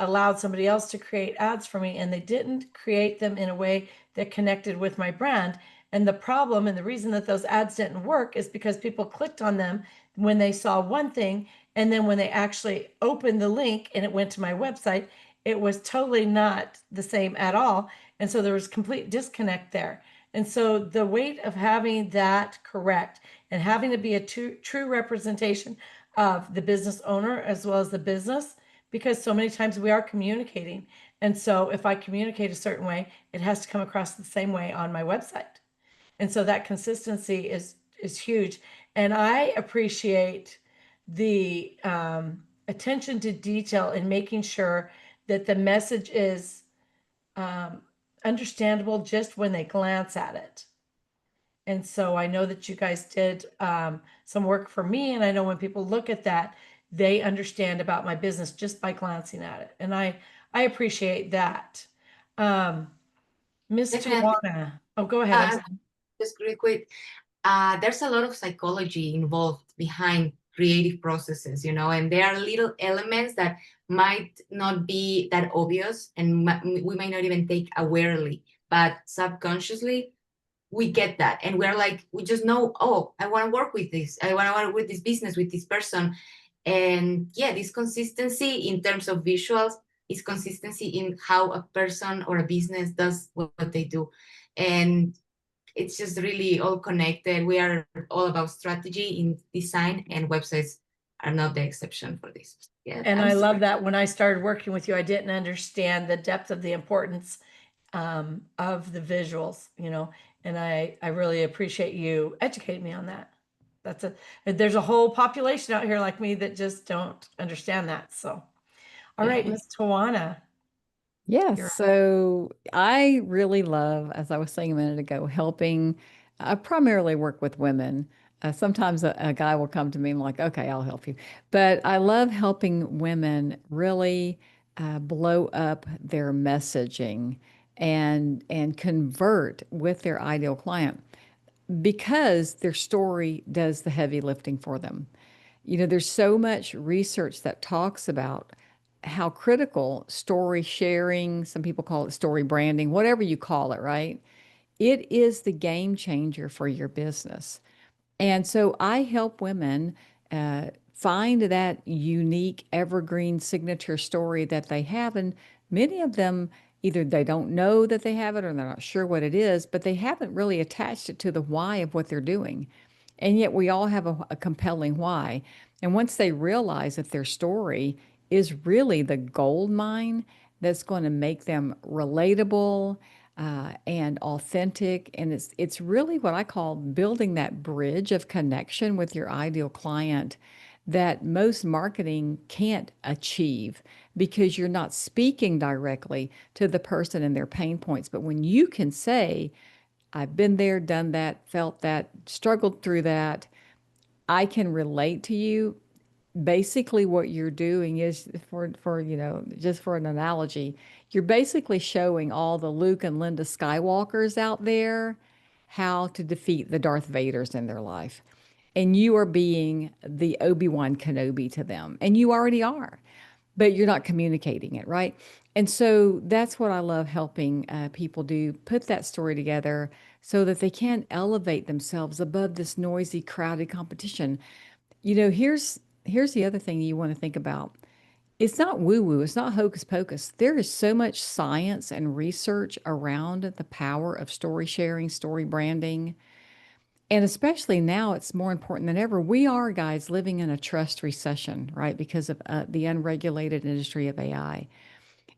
allowed somebody else to create ads for me, and they didn't create them in a way that connected with my brand. And the problem and the reason that those ads didn't work is because people clicked on them when they saw one thing, and then when they actually opened the link and it went to my website, it was totally not the same at all. And so there was complete disconnect there. And so the weight of having that correct and having to be a true representation of the business owner as well as the business, because so many times we are communicating. And so if I communicate a certain way, it has to come across the same way on my website. And so that consistency is huge. And I appreciate the attention to detail in making sure that the message is understandable just when they glance at it. And so I know that you guys did some work for me, and I know when people look at that, they understand about my business just by glancing at it. And I appreciate that. Miss Definitely. Tawana, oh, go ahead. I'm sorry. Just really quick. There's a lot of psychology involved behind creative processes, and there are little elements that might not be that obvious, and we might not even take awarely, but subconsciously we get that, and we just know, oh, I want to work with this, I want to work with this business, with this person. And yeah, this consistency in terms of visuals is consistency in how a person or a business does what they do. And it's just really all connected. We are all about strategy in design, and websites are not the exception for this. Yeah. And I love that when I started working with you, I didn't understand the depth of the importance of the visuals, and I really appreciate you educating me on that. There's a whole population out here like me that just don't understand that. So, all right, Miss Tawana. Yes. So I really love, as I was saying a minute ago, helping. I primarily work with women. Sometimes a guy will come to me and I'm like, okay, I'll help you. But I love helping women really blow up their messaging and convert with their ideal client, because their story does the heavy lifting for them. There's so much research that talks about how critical story sharing, some people call it story branding, whatever you call it, right? It is the game changer for your business. And so I help women find that unique evergreen signature story that they have. And many of them, either they don't know that they have it or they're not sure what it is, but they haven't really attached it to the why of what they're doing. And yet we all have a compelling why. And once they realize that their story is really the gold mine that's going to make them relatable and authentic, and it's really what I call building that bridge of connection with your ideal client that most marketing can't achieve, because you're not speaking directly to the person and their pain points. But when you can say, I've been there, done that, felt that, struggled through that, I can relate to you. Basically what you're doing is, for just for an analogy, you're basically showing all the Luke and Linda Skywalkers out there how to defeat the Darth Vaders in their life. And you are being the Obi-Wan Kenobi to them. And you already are, but you're not communicating it, right? And so that's what I love helping people do, put that story together so that they can elevate themselves above this noisy, crowded competition. Here's the other thing you want to think about. It's not woo-woo, it's not hocus pocus. There is so much science and research around the power of story sharing, story branding. And especially now, it's more important than ever. We are, guys, living in a trust recession, right? Because of the unregulated industry of AI.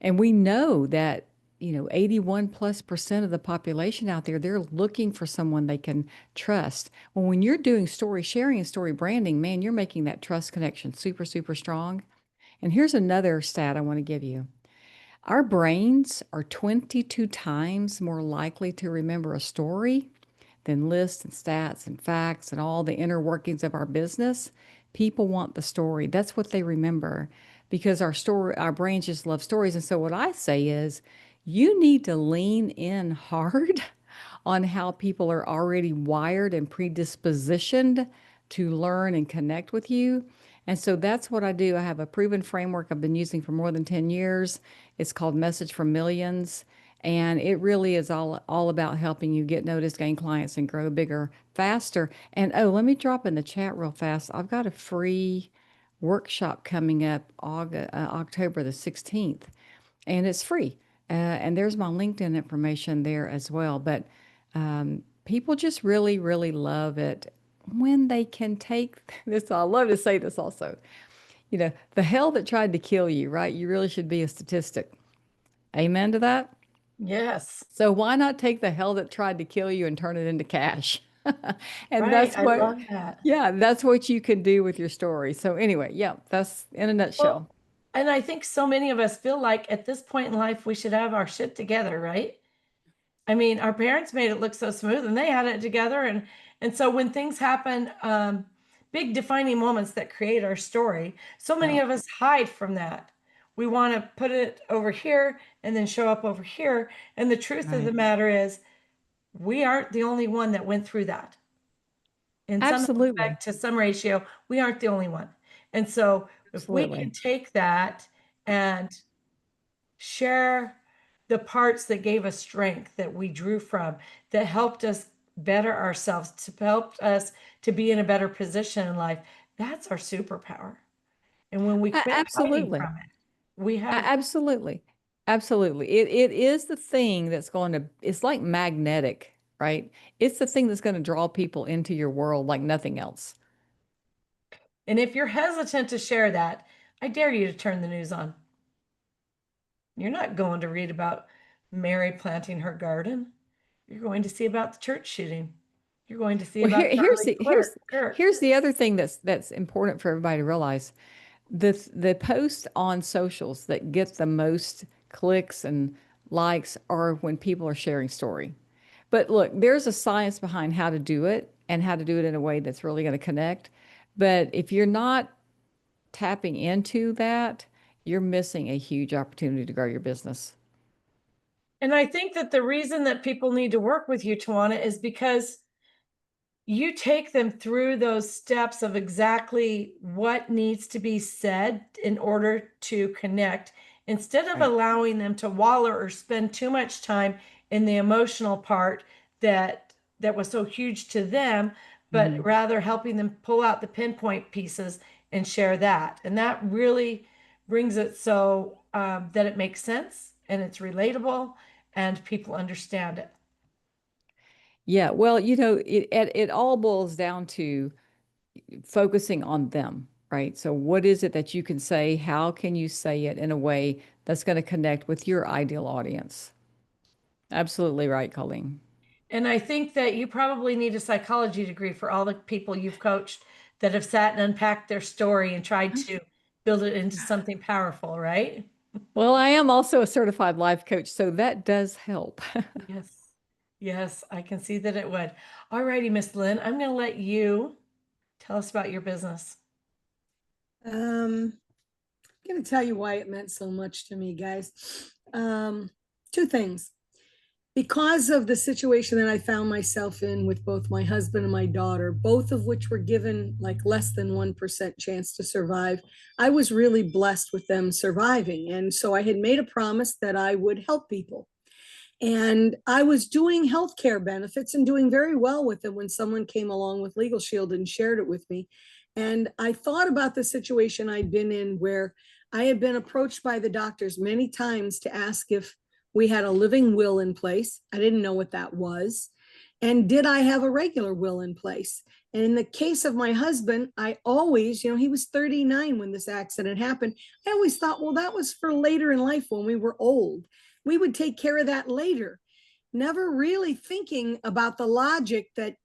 And we know that, 81+% of the population out there, they're looking for someone they can trust. Well, when you're doing story sharing and story branding, man, you're making that trust connection super, super strong. And here's another stat I want to give you. Our brains are 22 times more likely to remember a story than lists and stats and facts and all the inner workings of our business. People want the story. That's what they remember because our brains just love stories. And so what I say is you need to lean in hard on how people are already wired and predispositioned to learn and connect with you. And so that's what I do. I have a proven framework I've been using for more than 10 years. It's called Message for Millions. And it really is all about helping you get noticed, gain clients, and grow bigger, faster. And let me drop in the chat real fast. I've got a free workshop coming up October the 16th, and it's free. And there's my LinkedIn information there as well. But people just really, really love it when they can take this. I love to say this also. The hell that tried to kill you, right? You really should be a statistic. Amen to that? Yes. So why not take the hell that tried to kill you and turn it into cash? And Right. that's I what, love that. yeah, that's what you can do with your story. So anyway, yeah, that's in a nutshell. Well, and I think so many of us feel like at this point in life, we should have our shit together, right? I mean, our parents made it look so smooth and they had it together. And so when things happen, big defining moments that create our story, so many of us hide from that. We want to put it over here and then show up over here. And the truth of the Right. matter is, we aren't the only one that went through that. In some Absolutely. respect, to some ratio, we aren't the only one. And so if we can Absolutely. take that and share the parts that gave us strength, that we drew from, that helped us better ourselves, to help us to be in a better position in life, that's our superpower. And when we quit hiding Absolutely. from it, we have Absolutely. Absolutely. It is the thing that's it's like magnetic, right? It's the thing that's going to draw people into your world like nothing else. And if you're hesitant to share that, I dare you to turn the news on. You're not going to read about Mary planting her garden. You're going to see about the church shooting. You're going to see Well, about Charlie Kirk. here's the other thing that's important for everybody to realize. The posts on socials that get the most clicks and likes are when people are sharing story. But look, there's a science behind how to do it and how to do it in a way that's really going to connect. But if you're not tapping into that, you're missing a huge opportunity to grow your business. And I think that the reason that people need to work with you, Tawana, is because you take them through those steps of exactly what needs to be said in order to connect, instead of Right. allowing them to waller or spend too much time in the emotional part that was so huge to them, but rather helping them pull out the pinpoint pieces and share that. And that really brings it so that it makes sense and it's relatable and people understand it. Yeah, well, it all boils down to focusing on them, right? So what is it that you can say? How can you say it in a way that's going to connect with your ideal audience? Absolutely right, Coleen. And I think that you probably need a psychology degree for all the people you've coached that have sat and unpacked their story and tried to build it into something powerful, right? Well, I am also a certified life coach, so that does help. Yes. Yes, I can see that it would. All righty, Miss Lynn, I'm going to let you tell us about your business. I'm going to tell you why it meant so much to me, guys. Two things. Because of the situation that I found myself in with both my husband and my daughter, both of which were given like less than 1% chance to survive, I was really blessed with them surviving. And so I had made a promise that I would help people. And I was doing healthcare benefits and doing very well with them when someone came along with Legal Shield and shared it with me. And I thought about the situation I'd been in where I had been approached by the doctors many times to ask if we had a living will in place. I didn't know what that was. And did I have a regular will in place? And in the case of my husband, I always, he was 39 when this accident happened. I always thought, well, that was for later in life when we were old. We would take care of that later. Never really thinking about the logic that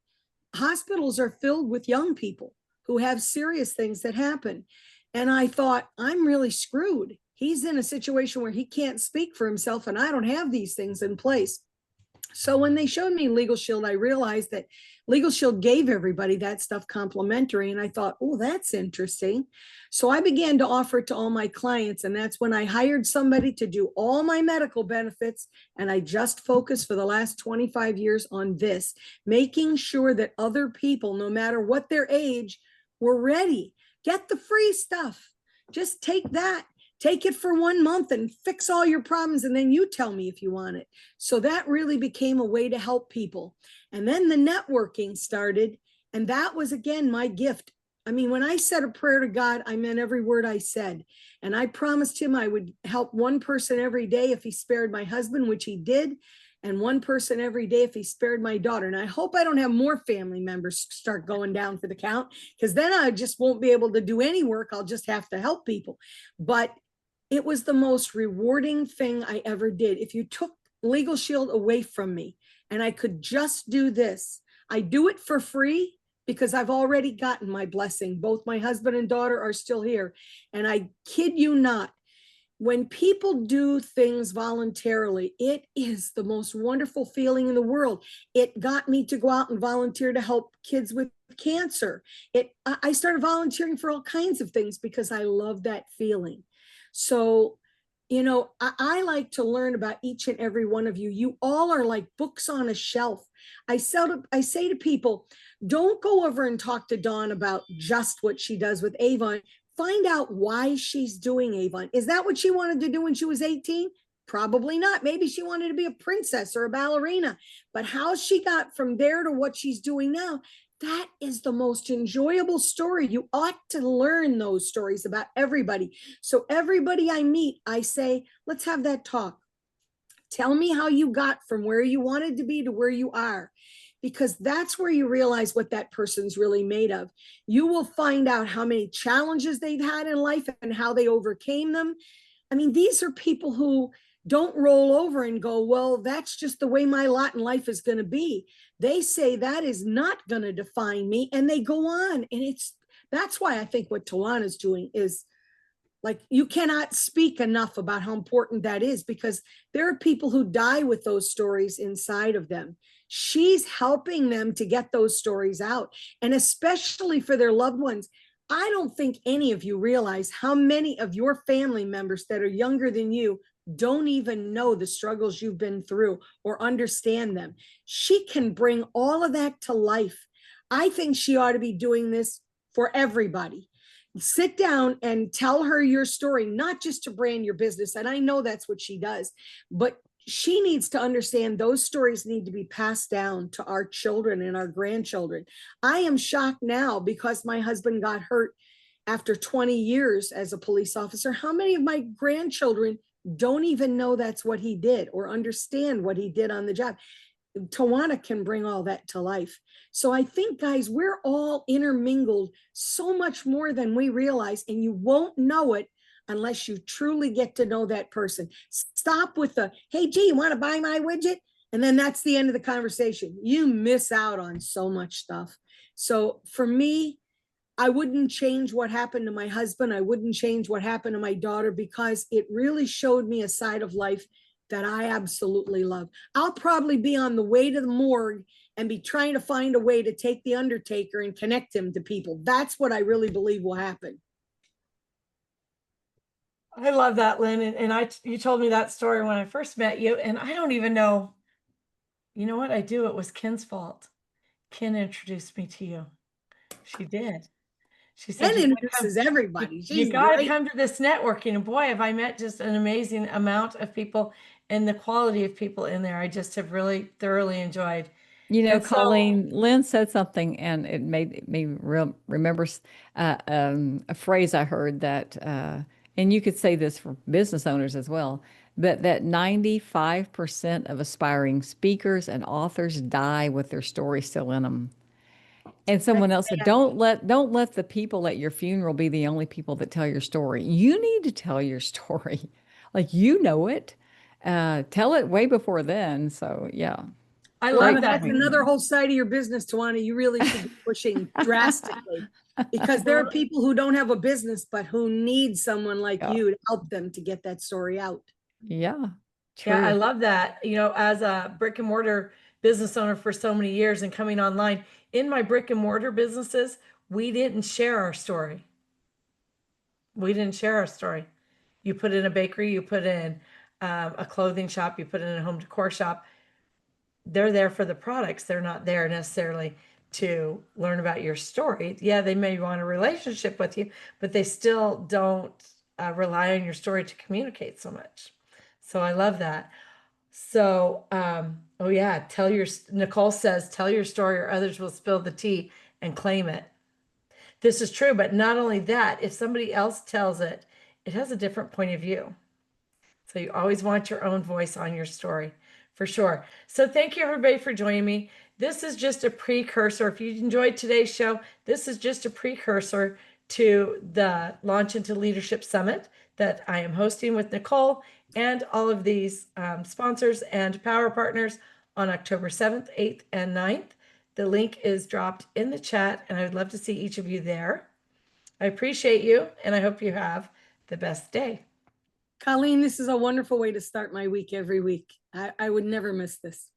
hospitals are filled with young people who have serious things that happen. And I thought, I'm really screwed. He's in a situation where he can't speak for himself, and I don't have these things in place. So when they showed me Legal Shield, I realized that Legal Shield gave everybody that stuff complimentary. And I thought, oh, that's interesting. So I began to offer it to all my clients. And that's when I hired somebody to do all my medical benefits. And I just focused for the last 25 years on this, making sure that other people, no matter what their age, were ready. Get the free stuff. Just take that. Take it for 1 month and fix all your problems, and then you tell me if you want it. So that really became a way to help people. And then the networking started, and that was, again, my gift. I mean, when I said a prayer to God, I meant every word I said. And I promised him I would help one person every day if he spared my husband, which he did, and one person every day if he spared my daughter. And I hope I don't have more family members start going down for the count, because then I just won't be able to do any work. I'll just have to help people. But it was the most rewarding thing I ever did. If you took Legal Shield away from me and I could just do this, I do it for free because I've already gotten my blessing. Both my husband and daughter are still here. And I kid you not, when people do things voluntarily, it is the most wonderful feeling in the world. It got me to go out and volunteer to help kids with cancer. I started volunteering for all kinds of things because I love that feeling. So, I like to learn about each and every one of you. You all are like books on a shelf. I say to people, don't go over and talk to Dawn about just what she does with Avon. Find out why she's doing Avon. Is that what she wanted to do when she was 18? Probably not. Maybe she wanted to be a princess or a ballerina. But how she got from there to what she's doing now, that is the most enjoyable story. You ought to learn those stories about everybody. So everybody I meet, I say, let's have that talk. Tell me how you got from where you wanted to be to where you are, because that's where you realize what that person's really made of. You will find out how many challenges they've had in life and how they overcame them. I mean, these are people who don't roll over and go, well, that's just the way my lot in life is going to be. They say that is not going to define me, and they go on. And that's why I think what Tawana is doing is, like, you cannot speak enough about how important that is, because there are people who die with those stories inside of them. She's helping them to get those stories out, and especially for their loved ones. I don't think any of you realize how many of your family members that are younger than you don't even know the struggles you've been through or understand them. She can bring all of that to life. I think she ought to be doing this for everybody. Sit down and tell her your story, not just to brand your business. And I know that's what she does, but she needs to understand those stories need to be passed down to our children and our grandchildren. I am shocked now because my husband got hurt after 20 years as a police officer. How many of my grandchildren don't even know that's what he did or understand what he did on the job? Tawana can bring all that to life. So I think, guys, we're all intermingled so much more than we realize, and you won't know it unless you truly get to know that person. Stop with the, hey, gee, you want to buy my widget? And then that's the end of the conversation. You miss out on so much stuff. So for me, I wouldn't change what happened to my husband. I wouldn't change what happened to my daughter, because it really showed me a side of life that I absolutely love. I'll probably be on the way to the morgue and be trying to find a way to take the undertaker and connect him to people. That's what I really believe will happen. I love that, Lynn. And you told me that story when I first met you, and I don't even know, you know what I do? It was Ken's fault. Ken introduced me to you. She did. She said, Ken introduces everybody. You got to come to this networking. And boy, have I met just an amazing amount of people, and the quality of people in there I just have really thoroughly enjoyed. You know, And so- Colleen, Lynn said something, and it made me remember a phrase I heard that, and you could say this for business owners as well, but that 95% of aspiring speakers and authors die with their story still in them. And someone else said, don't let the people at your funeral be the only people that tell your story. You need to tell your story. Like, you know it. Tell it way before then. So yeah. I Well, love that. that's another whole side of your business, Tawana. You really should be pushing drastically because there are people who don't have a business, but who need someone like Yeah. you to help them to get that story out. Yeah. Yeah, I True. love that. You know, as a brick and mortar business owner for so many years and coming online, in my brick and mortar businesses, we didn't share our story. We didn't share our story. You put in a bakery, you put in a clothing shop, you put in a home decor shop. They're there for the products. They're not there necessarily to learn about your story. Yeah, they may want a relationship with you, but they still don't rely on your story to communicate so much. So I love that. So, oh yeah, Nicole says, tell your story or others will spill the tea and claim it. This is true, but not only that, if somebody else tells it, it has a different point of view. So you always want your own voice on your story, for sure. So thank you everybody for joining me. This is just a precursor. If you enjoyed today's show, this is just a precursor to the Launch into Leadership Summit that I am hosting with Nicole and all of these sponsors and power partners on October 7th, 8th, and 9th. The link is dropped in the chat, and I would love to see each of you there. I appreciate you, and I hope you have the best day. Colleen, this is a wonderful way to start my week every week. I would never miss this.